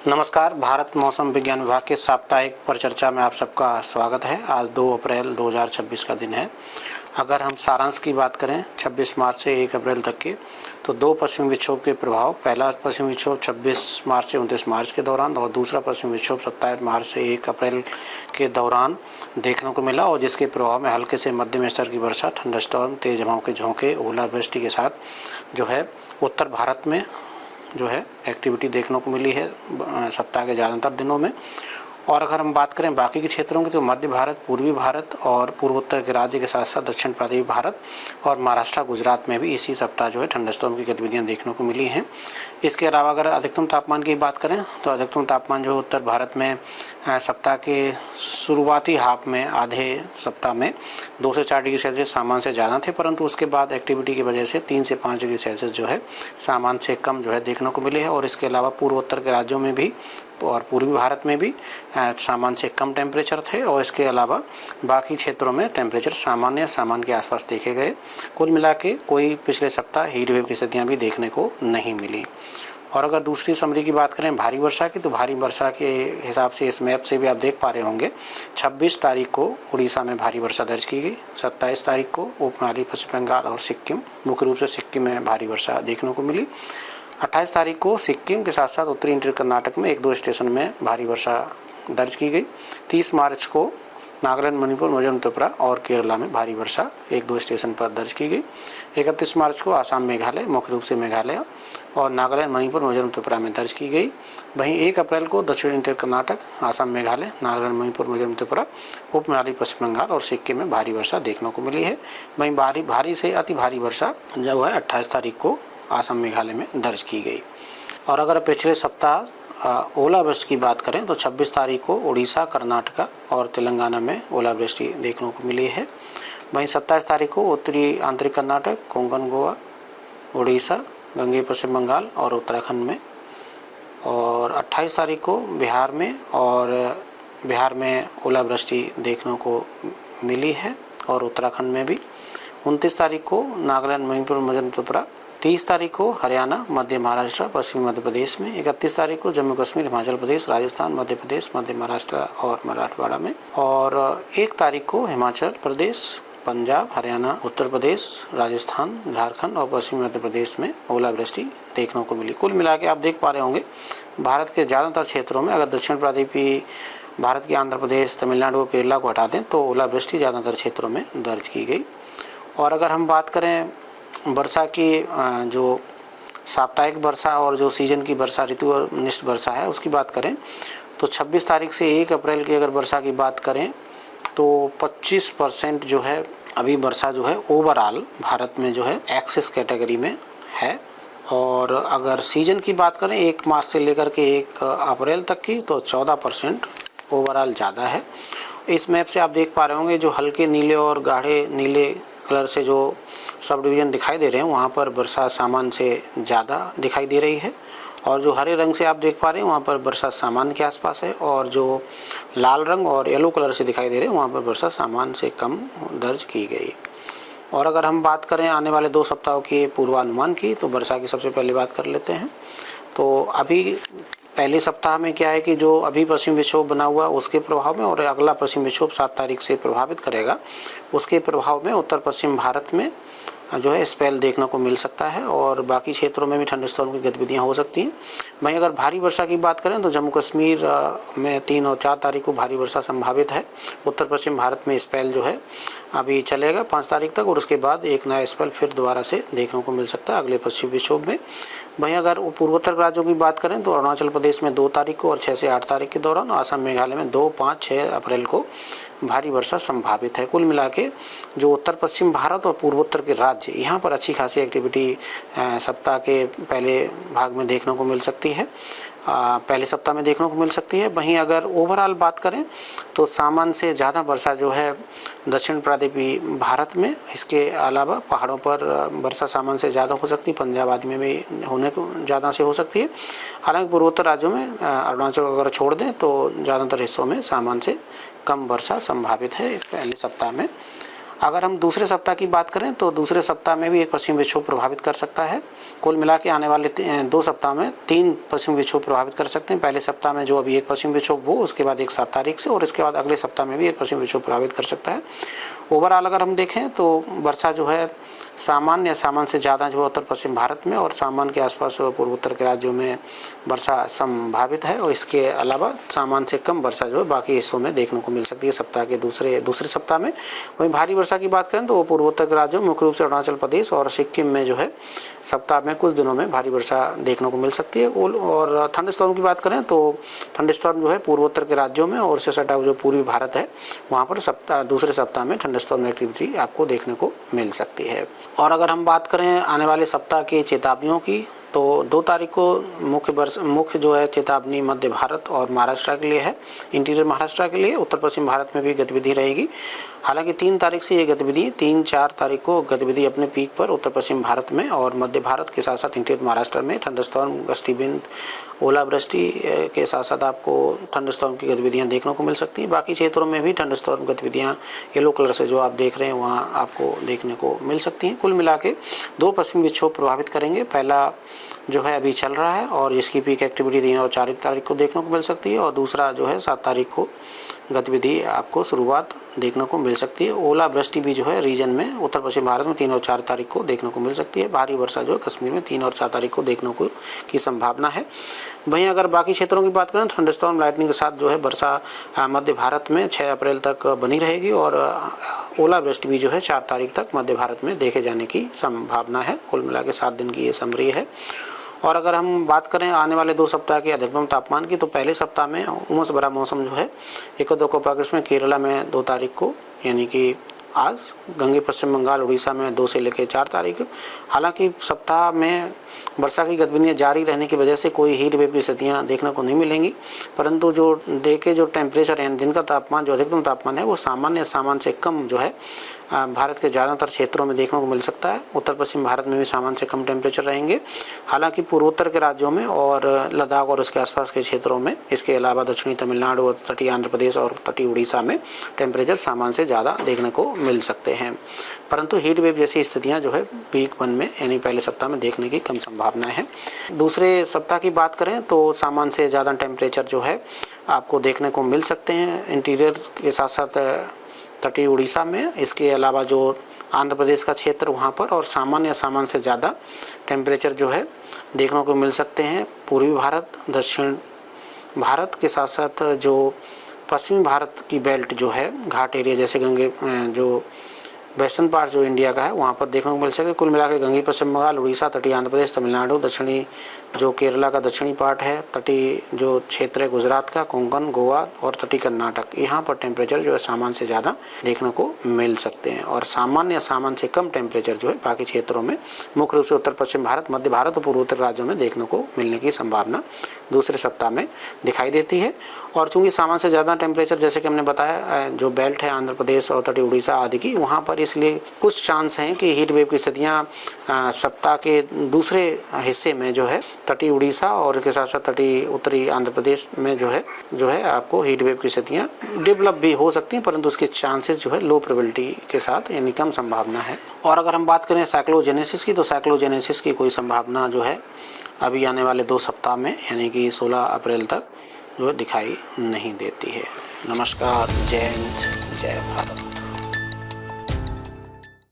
नमस्कार। भारत मौसम विज्ञान विभाग के साप्ताहिक परिचर्चा में आप सबका स्वागत है। आज 2 अप्रैल 2026 का दिन है। अगर हम सारांश की बात करें 26 मार्च से 1 अप्रैल तक की, तो 2 पश्चिमी विक्षोभ के प्रभाव, पहला पश्चिमी विक्षोभ 26 मार्च से 29 मार्च के दौरान और दूसरा पश्चिमी विक्षोभ 27 मार्च से 1 अप्रैल के दौरान देखने को मिला, और जिसके प्रभाव में हल्के से मध्यम स्तर की वर्षा, थंडरस्टॉर्म, तेज हवाओं के झोंके, ओलावृष्टि के साथ जो है उत्तर भारत में जो है एक्टिविटी देखने को मिली है सप्ताह के ज़्यादातर दिनों में। और अगर हम बात करें बाकी के क्षेत्रों की, तो मध्य भारत, पूर्वी भारत और पूर्वोत्तर के राज्य के साथ साथ दक्षिण प्रांतीय भारत और महाराष्ट्र, गुजरात में भी इसी सप्ताह जो है थंडरस्टॉर्म की गतिविधियां देखने को मिली हैं। इसके अलावा अगर अधिकतम तापमान की बात करें, तो अधिकतम तापमान जो उत्तर भारत में सप्ताह के शुरुआती हाफ में, आधे सप्ताह में 2 से 4 डिग्री सेल्सियस सामान्य से ज़्यादा थे, परंतु उसके बाद एक्टिविटी की वजह से 3 से 5 डिग्री सेल्सियस जो है सामान्य से कम जो है देखने को मिले हैं। और इसके अलावा पूर्वोत्तर के राज्यों में भी और पूर्वी भारत में भी सामान्य से कम टेम्परेचर थे, और इसके अलावा बाकी क्षेत्रों में टेम्परेचर सामान्य के आसपास देखे गए। कुल मिला के कोई पिछले सप्ताह हीट वेव की स्थितियाँ भी देखने को नहीं मिली। और अगर दूसरी समरी की बात करें भारी वर्षा की, तो भारी वर्षा के हिसाब से इस मैप से भी आप देख पा रहे होंगे 26 तारीख को उड़ीसा में भारी वर्षा दर्ज की गई, 27 तारीख को उपमहाद्वीप पश्चिम बंगाल और सिक्किम, मुख्य रूप से सिक्किम में भारी वर्षा देखने को मिली। 28 तारीख को सिक्किम के साथ साथ उत्तरी इंटर कर्नाटक में 1-2 स्टेशन में भारी वर्षा दर्ज की गई। 30 मार्च को नागालैंड, मणिपुर, मिजोरम, त्रिपुरा और केरला में भारी वर्षा 1-2 स्टेशन पर दर्ज की गई। 31 मार्च को आसाम, मेघालय, मुख्य रूप से मेघालय और नागालैंड, मणिपुर, मिजोरम, त्रिपुरा में दर्ज की गई। वहीं 1 अप्रैल को दक्षिण इंटर कर्नाटक, आसाम, मेघालय, नागालैंड, मणिपुर, मिजोरम, त्रिपुरा, उपमहाद्वीप पश्चिम बंगाल और सिक्किम में भारी वर्षा देखने को मिली है। वहीं भारी से अति भारी वर्षा जो है 28 तारीख को आसाम, मेघालय में दर्ज की गई। और अगर पिछले सप्ताह ओलावृष्टि की बात करें, तो 26 तारीख को उड़ीसा, कर्नाटक और तेलंगाना में ओलावृष्टि देखने को मिली है। वहीं 27 तारीख को उत्तरी आंतरिक कर्नाटक, कोंकण, गोवा, उड़ीसा, गंगे पश्चिम बंगाल और उत्तराखंड में, और 28 तारीख को बिहार में ओलावृष्टि देखने को मिली है और उत्तराखंड में भी। 29 तारीख को नागालैंड, मणिपुर, मिजोरम, त्रिपुरा। 30 तारीख को हरियाणा, मध्य महाराष्ट्र, पश्चिमी मध्य प्रदेश में। 31 तारीख को जम्मू कश्मीर, हिमाचल प्रदेश, राजस्थान, मध्य प्रदेश, मध्य महाराष्ट्र और मराठवाड़ा में। और 1 तारीख को हिमाचल प्रदेश, पंजाब, हरियाणा, उत्तर प्रदेश, राजस्थान, झारखंड और पश्चिमी मध्य प्रदेश में ओलावृष्टि देखने को मिली। कुल मिला के आप देख पा रहे होंगे भारत के ज़्यादातर क्षेत्रों में, अगर दक्षिण प्रांतीय भारत के आंध्र प्रदेश, तमिलनाडु और केरला को हटा दें, तो ओलावृष्टि ज़्यादातर क्षेत्रों में दर्ज की गई। और अगर हम बात करें वर्षा की, जो साप्ताहिक वर्षा और जो सीजन की वर्षा, ऋतु और निष्ठ वर्षा है, उसकी बात करें, तो 26 तारीख से 1 अप्रैल की अगर वर्षा की बात करें, तो 25% जो है अभी वर्षा जो है ओवरऑल भारत में जो है एक्सेस कैटेगरी में है। और अगर सीजन की बात करें 1 मार्च से लेकर के 1 अप्रैल तक की, तो 14% ओवरऑल ज़्यादा है। इस मैप से आप देख पा रहे होंगे जो हल्के नीले और गाढ़े नीले कलर से जो सब डिवीज़न दिखाई दे रहे हैं, वहाँ पर वर्षा सामान्य से ज़्यादा दिखाई दे रही है, और जो हरे रंग से आप देख पा रहे हैं वहाँ पर वर्षा सामान्य के आसपास है, और जो लाल रंग और येलो कलर से दिखाई दे रहे हैं वहाँ पर वर्षा सामान्य से कम दर्ज की गई। और अगर हम बात करें आने वाले 2 सप्ताहों के पूर्वानुमान की, तो वर्षा की सबसे पहले बात कर लेते हैं। तो अभी पहले सप्ताह में क्या है कि जो अभी पश्चिम विक्षोभ बना हुआ उसके प्रभाव में, और अगला पश्चिम विक्षोभ 7 तारीख से प्रभावित करेगा, उसके प्रभाव में उत्तर पश्चिम भारत में जो है स्पेल देखने को मिल सकता है, और बाकी क्षेत्रों में भी थंडरस्टॉर्म की गतिविधियां हो सकती हैं। वहीं अगर भारी वर्षा की बात करें, तो जम्मू कश्मीर में 3 और 4 तारीख को भारी वर्षा संभावित है। उत्तर पश्चिम भारत में स्पेल जो है अभी चलेगा 5 तारीख तक, और उसके बाद एक नया स्पेल फिर दोबारा से देखने को मिल सकता है अगले पश्चिमी विक्षोभ में। वहीं अगर पूर्वोत्तर राज्यों की बात करें, तो अरुणाचल प्रदेश में 2 तारीख को और 6 से 8 तारीख के दौरान, आसाम, मेघालय में 2, 5, 6 अप्रैल को भारी वर्षा संभावित है। कुल मिला के जो उत्तर पश्चिम भारत और पूर्वोत्तर के राज्य, यहाँ पर अच्छी खासी एक्टिविटी सप्ताह के पहले भाग में देखने को मिल सकती है, पहले सप्ताह में देखने को मिल सकती है। वहीं अगर ओवरऑल बात करें, तो सामान्य से ज़्यादा वर्षा जो है दक्षिण प्रांतीय भारत में, इसके अलावा पहाड़ों पर वर्षा सामान्य से ज़्यादा हो सकती है, पंजाब आदि में भी होने को ज़्यादा से हो सकती है। हालांकि पूर्वोत्तर राज्यों में अरुणाचल वगैरह छोड़ दें, तो ज़्यादातर हिस्सों में सामान्य से कम वर्षा संभावित है पहले सप्ताह में। अगर हम दूसरे सप्ताह की बात करें तो दूसरे सप्ताह में भी एक पश्चिमी विक्षोभ प्रभावित कर सकता है। कुल मिला के आने वाले 2 सप्ताह में 3 पश्चिमी विक्षोभ प्रभावित कर सकते हैं। पहले सप्ताह में जो अभी एक पश्चिमी विक्षोभ हो, उसके बाद एक 7 तारीख से, और इसके बाद अगले सप्ताह में भी एक पश्चिमी विक्षोभ प्रभावित कर सकता है। ओवरऑल अगर हम देखें तो वर्षा जो है सामान्य या सामान्य से ज़्यादा जो है उत्तर पश्चिम भारत में और सामान्य के आसपास पूर्वोत्तर के राज्यों में वर्षा संभावित है, और इसके अलावा सामान्य से कम वर्षा जो है बाकी हिस्सों में देखने को मिल सकती है सप्ताह के दूसरे सप्ताह में। वहीं भारी वर्षा की बात करें तो वो पूर्वोत्तर के राज्यों मुख्य रूप से अरुणाचल प्रदेश और सिक्किम में जो है सप्ताह में कुछ दिनों में भारी वर्षा देखने को मिल सकती है। और थंडरस्टॉर्म की बात करें तो थंडरस्टॉर्म जो है पूर्वोत्तर के राज्यों में और उससे सटा जो पूर्वी भारत है वहाँ पर दूसरे सप्ताह में थंडरस्टॉर्म एक्टिविटी आपको देखने को मिल सकती है। और अगर हम बात करें आने वाले सप्ताह की चेतावनियों की तो 2 तारीख को मुख्य जो है चेतावनी मध्य भारत और महाराष्ट्र के लिए है, इंटीरियर महाराष्ट्र के लिए। उत्तर पश्चिम भारत में भी गतिविधि रहेगी। हालांकि 3 तारीख से ये गतिविधि 3-4 तारीख को गतिविधि अपने पीक पर उत्तर पश्चिम भारत में और मध्य भारत के साथ साथ इंटीरियर महाराष्ट्र में थंडरस्टॉर्म, गस्ती बिंद, ओलावृष्टि के साथ साथ आपको थंडरस्टॉर्म की गतिविधियां देखने को मिल सकती हैं। बाकी क्षेत्रों में भी थंडरस्टॉर्म गतिविधियां येलो कलर से जो आप देख रहे हैं वहाँ आपको देखने को मिल सकती हैं। कुल मिला के 2 पश्चिमी विक्षोभ प्रभावित करेंगे। पहला जो है अभी चल रहा है और इसकी पीक एक्टिविटी 3 और 4 तारीख को देखने को मिल सकती है, और दूसरा जो है 7 तारीख को गतिविधि आपको शुरुआत देखने को मिल सकती है। ओलावृष्टि भी जो है रीजन में उत्तर पश्चिम भारत में 3 और 4 तारीख को देखने को मिल सकती है। भारी वर्षा जो है कश्मीर में 3 और 4 तारीख को देखने को की संभावना है। वहीं अगर बाकी क्षेत्रों की बात करें तो थंडरस्टॉर्म लाइटनिंग के साथ जो है वर्षा मध्य भारत में 6 अप्रैल तक बनी रहेगी, और ओलावृष्टि भी जो है 4 तारीख तक मध्य भारत में देखे जाने की संभावना है। कुल मिला के 7 दिन की ये समरी है। और अगर हम बात करें आने वाले 2 सप्ताह के अधिकतम तापमान की तो पहले सप्ताह में उमस भरा मौसम जो है एक दो कोपाग्रस में केरला में 2 तारीख को, यानी कि आज, गंगे पश्चिम बंगाल उड़ीसा में 2 से लेकर 4 तारीख। हालांकि सप्ताह में वर्षा की गतिविधियाँ जारी रहने की वजह से कोई हीट वेव की स्थितियाँ देखने को नहीं मिलेंगी, परंतु जो जो टेम्परेचर है, दिन का तापमान जो अधिकतम तापमान है वो सामान्य से कम जो है भारत के ज़्यादातर क्षेत्रों में देखने को मिल सकता है। उत्तर पश्चिम भारत में भी सामान्य से कम टेम्परेचर रहेंगे। हालांकि पूर्वोत्तर के राज्यों में और लद्दाख और उसके आसपास के क्षेत्रों में, इसके अलावा दक्षिणी तमिलनाडु और तटीय आंध्र प्रदेश और तटीय उड़ीसा में टेम्परेचर सामान्य से ज़्यादा देखने को मिल सकते हैं, परंतु हीट वेव जैसी स्थितियाँ जो है वीक 1 में यानी पहले सप्ताह में देखने की कम संभावना है। दूसरे सप्ताह की बात करें तो सामान्य से ज़्यादा टेम्परेचर जो है आपको देखने को मिल सकते हैं इंटीरियर के साथ साथ तटीय उड़ीसा में, इसके अलावा जो आंध्र प्रदेश का क्षेत्र वहाँ पर, और सामान्य से ज़्यादा टेम्परेचर जो है देखने को मिल सकते हैं पूर्वी भारत, दक्षिण भारत के साथ साथ जो पश्चिमी भारत की बेल्ट जो है घाट एरिया जैसे गंगे जो वेस्टर्न पार्ट जो इंडिया का है वहाँ पर देखने को मिल सके। कुल मिलाकर गंगे पश्चिम बंगाल, उड़ीसा, तटीय आंध्र प्रदेश, तमिलनाडु, दक्षिणी जो केरला का दक्षिणी पार्ट है, तटीय जो क्षेत्र है गुजरात का, कोंकण, गोवा और तटीय कर्नाटक, यहाँ पर टेम्परेचर जो है सामान्य से ज़्यादा देखने को मिल सकते हैं, और सामान्य या सामान्य से कम टेम्परेचर जो है बाकी क्षेत्रों में मुख्य रूप से उत्तर पश्चिम भारत, मध्य भारत और पूर्वोत्तर राज्यों में देखने को मिलने की संभावना दूसरे सप्ताह में दिखाई देती है। और चूँकि सामान्य से ज़्यादा टेम्परेचर जैसे कि हमने बताया जो बेल्ट है आंध्र प्रदेश और तटीय उड़ीसा आदि की, वहाँ पर इसलिए कुछ चांस हैं कि हीट वेव की स्थितियाँ सप्ताह के दूसरे हिस्से में जो है तटीय उड़ीसा और इसके साथ साथ तटीय उत्तरी आंध्र प्रदेश में जो है आपको हीट वेव की स्थितियाँ डेवलप भी हो सकती हैं, परंतु उसके चांसेस जो है लो प्रोबेबिलिटी के साथ यानी कम संभावना है। और अगर हम बात करें साइक्लोजेनेसिस की तो साइक्लोजेनेसिस की कोई संभावना जो है अभी आने वाले 2 सप्ताह में यानी कि 16 अप्रैल तक जो दिखाई नहीं देती है। नमस्कार, जय हिंद, जय भारत।